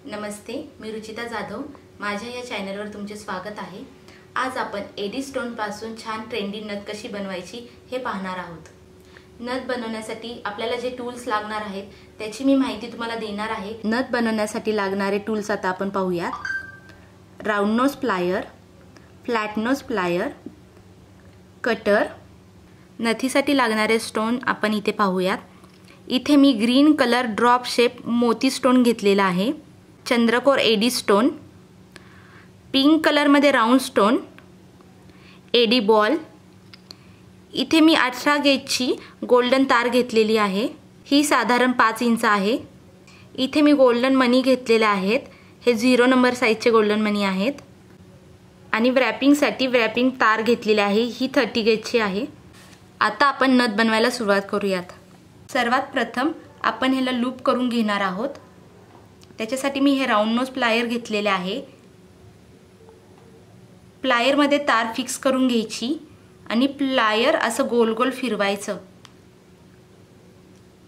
नमस्ते, मी रुचिता जाधव। माझ्या या चॅनलवर तुमचे स्वागत आहे। आज आपण एडी स्टोन पासून छान ट्रेंडी नथ कशी बनवायची हे पाहणार आहोत। नथ बनवण्यासाठी आपल्याला जे टूल्स लागणार आहेत त्याची मी माहिती तुम्हाला देणार आहे। नथ बनवण्यासाठी लागणारे टूल्स आता आपण पाहूयात। Round nose plier, flat nose plier, cutter. नथीसाठी लागणारे स्टोन आपण इथे पाहूयात। इथे मी ग्रीन कलर ड्रॉप शेप मोती स्टोन घेतलेला आहे। चंद्रकोर एडी स्टोन, पिंक कलर मध्ये राउंड स्टोन, एडी बॉल। इथे मी 18 गेजची गोल्डन तार घेतलेली आहे। ही साधारण 5 इंच आहे। इथे मी गोल्डन मनी घेतलेले आहेत। हे 0 नंबर साइजचे गोल्डन मनी आहेत। आणि व्रॅपिंगसाठी व्रॅपिंग तार घेतलेली आहे। ही 30 गेजची आहे। आता आपण नथ बनवायला सुरुवात करूयात। सर्वात प्रथम आपण ह्याला लूप करून घेणार आहोत। त्याच्यासाठी मी हे राउंड नोज प्लायर घेतलेले आहे। प्लायर मध्ये तार फिक्स करून घ्यायची आणि प्लायर असं गोल गोल फिरवायचं,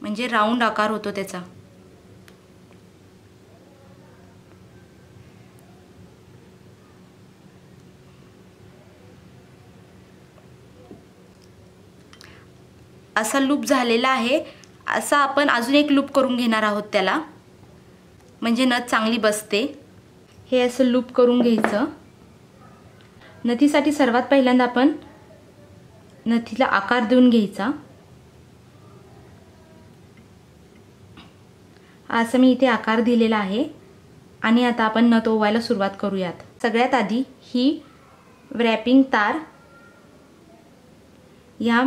म्हणजे राउंड आकार होतो त्याचा। असा लूप झालेला आहे। असा आपण अजून एक लूप करून घेणार आहोत त्याला, म्हणजे नथ चांगली बसते। हे असं लूप करून घ्यायचं। नथीसाठी सर्वात पहिल्यांदा आपण नथीला आकार देऊन घ्यायचा। असं मी इथे आकार दिलेला आहे आणि आता आपण नथ ओवायला सुरुवात करूयात। सगळ्यात आधी ही व्रॅपिंग तार या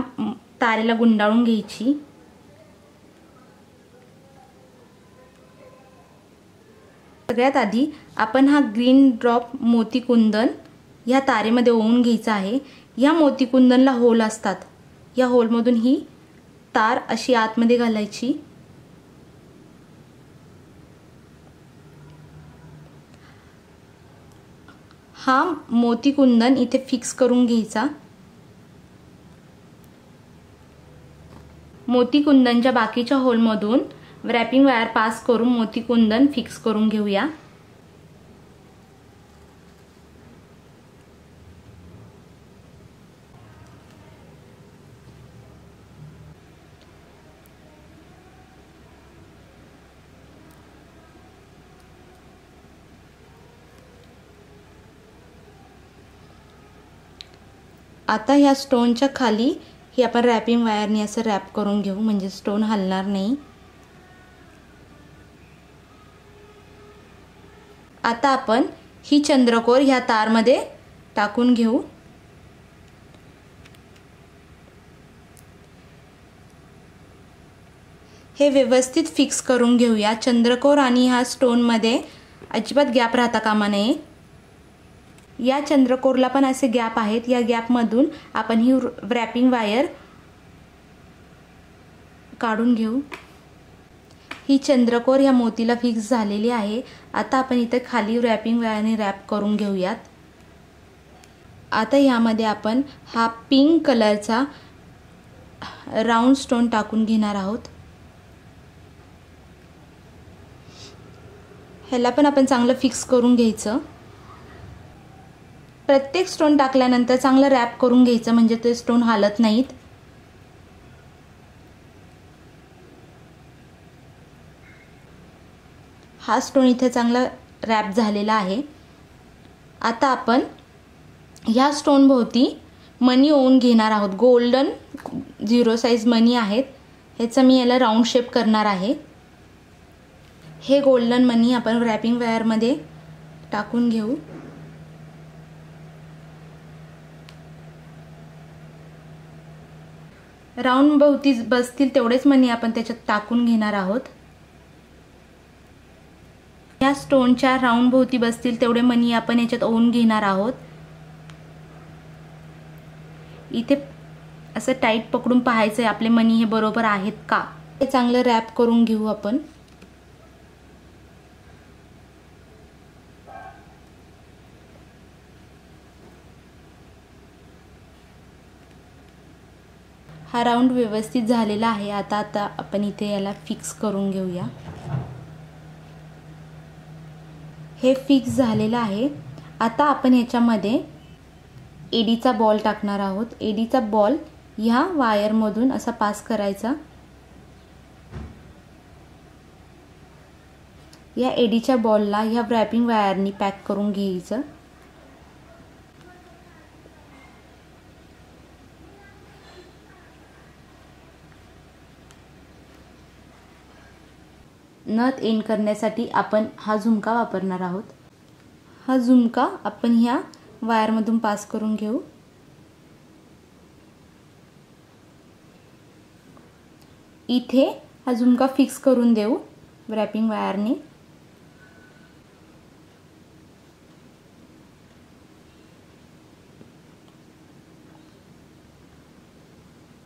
तारेला गुंडाळून घ्यायची। सगळ्यात आधी आपण हा ग्रीन ड्रॉप मोती कुंदन या तारेमध्ये ओवून घ्यायचा आहे। या मोती कुंदनला होल असतात। या होलमधून ही तार अशी आतमध्ये घालायची। हा मोती कुंदन इथे फिक्स करून घ्यायचा। मोती कुंदनच्या बाकीच्या होलमधून व्रॅपिंग वायर पास करून मोती कुंदन फिक्स करून घेऊया। आता ह्या स्टोनच्या खाली ही आपण रॅपिंग वायरने असं रॅप करून घेऊ, म्हणजे स्टोन हलणार नाही। आता आपण ही चंद्रकोर ह्या तारमध्ये टाकून घेऊ। हे व्यवस्थित फिक्स करून घेऊया। चंद्रकोर आणि ह्या स्टोन मध्ये अजिबात गॅप राहता कामा नये। या चंद्रकोरला पण असे गॅप आहेत। या गॅप मधून आपण ही व्रॅपिंग वायर काढून घेऊ। ही चंद्रकोर या मोतीला फिक्स झालेली आहे। आता आपण इथे खाली रॅपिंग वायरने रॅप करून घेऊयात। आता यामध्ये आपण हा पिंक कलरचा राउंड स्टोन टाकून घेणार आहोत। ह्याला पण आपण चांगलं फिक्स करून घ्यायचं। प्रत्येक स्टोन टाकल्यानंतर चांगलं रॅप करून घ्यायचं, म्हणजे ते स्टोन हालत नाहीत। हा स्टोन इथे चांगला रॅप झालेला आहे। आता आपण ह्या स्टोन भोवती मनी ओवून घेणार आहोत। गोल्डन 0 साइज मनी आहेत। ह्याचा मी याला राउंड शेप करणार आहे। हे गोल्डन मनी आपण रॅपिंग वायर मध्ये टाकून घेऊ। राउंड भोवती बसतील तेवढेच मनी आपण त्याच्यात टाकून घेणार आहोत। या स्टोनच्या राउंड भोवती बसतील तेवढे मनी आपण याच्यात ओवून घेणार आहोत। इथे असं टाईट पकडून पाहायचंय आपले मनी हे बरोबर आहेत का, हे चांगलं रॅप करून घेऊ आपण। हा राउंड व्यवस्थित झालेला आहे। आता आपण इथे याला फिक्स करून घेऊया। हे फिक्स झालेलं आहे। आता आपण याच्यामध्ये एडीचा बॉल टाकणार आहोत। एडीचा बॉल ह्या वायरमधून असा पास करायचा। या एडीच्या बॉलला ह्या रॅपिंग वायरनी पॅक करून घ्यायचं। नथ एंड करण्यासाठी आपण हा झुमका वापरणार आहोत। हा झुमका आपण ह्या वायरमधून पास करून घेऊ। इथे हा झुमका फिक्स करून देऊ रॅपिंग वायरने।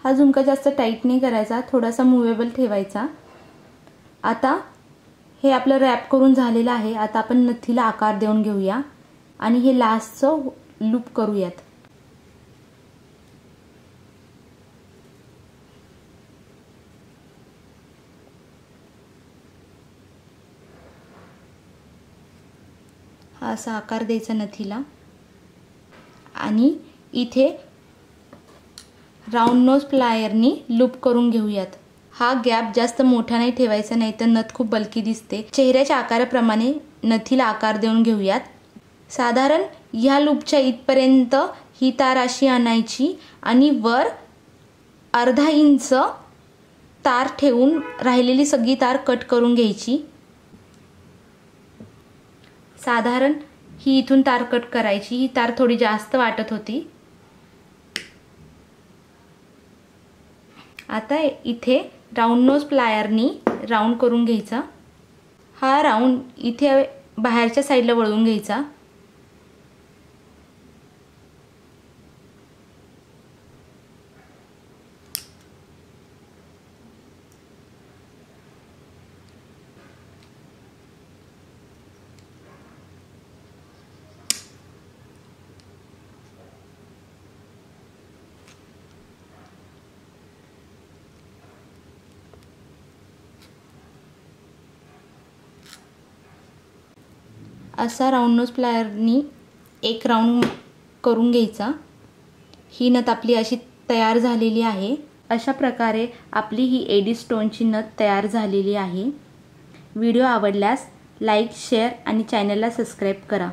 हा झुमका जास्त टाईट नाही करायचा, थोडासा मूवेबल ठेवायचा। आता हे आपलं रॅप करून झालेलं आहे। आता आपण नथीला आकार देऊन घेऊया आणि हे लास्टचं लूप करूयात। हा असा आकार द्यायचा नथीला आणि इथे राऊंड नोज प्लायरनी लूप करून घेऊयात। हा गॅप जास्त मोठा नाही ठेवायचा, नाही तर नथ खूप बल्की दिसते। चेहऱ्याच्या आकाराप्रमाणे नथीला आकार देऊन घेऊयात। साधारण ह्या लूपच्या इथपर्यंत ही तार अशी आणायची आणि वर अर्धा इंच तार ठेवून राहिलेली सगळी तार कट करून घ्यायची। साधारण ही इथून तार कट करायची। ही तार थोडी जास्त वाटत होती। आता इथे राऊंड नोज प्लायरनी राऊंड करून घ्यायचा। हा राऊंड इथे बाहेरच्या साईडला वळवून घ्यायचा। असा राऊंड नोज प्लायरनी एक राऊंड करून घ्यायचा। ही नथ आपली अशी तयार झालेली आहे। अशा प्रकारे आपली ही एडी स्टोनची नथ तयार झालेली आहे। व्हिडिओ आवडल्यास लाईक, शेअर आणि चॅनलला सबस्क्राईब करा।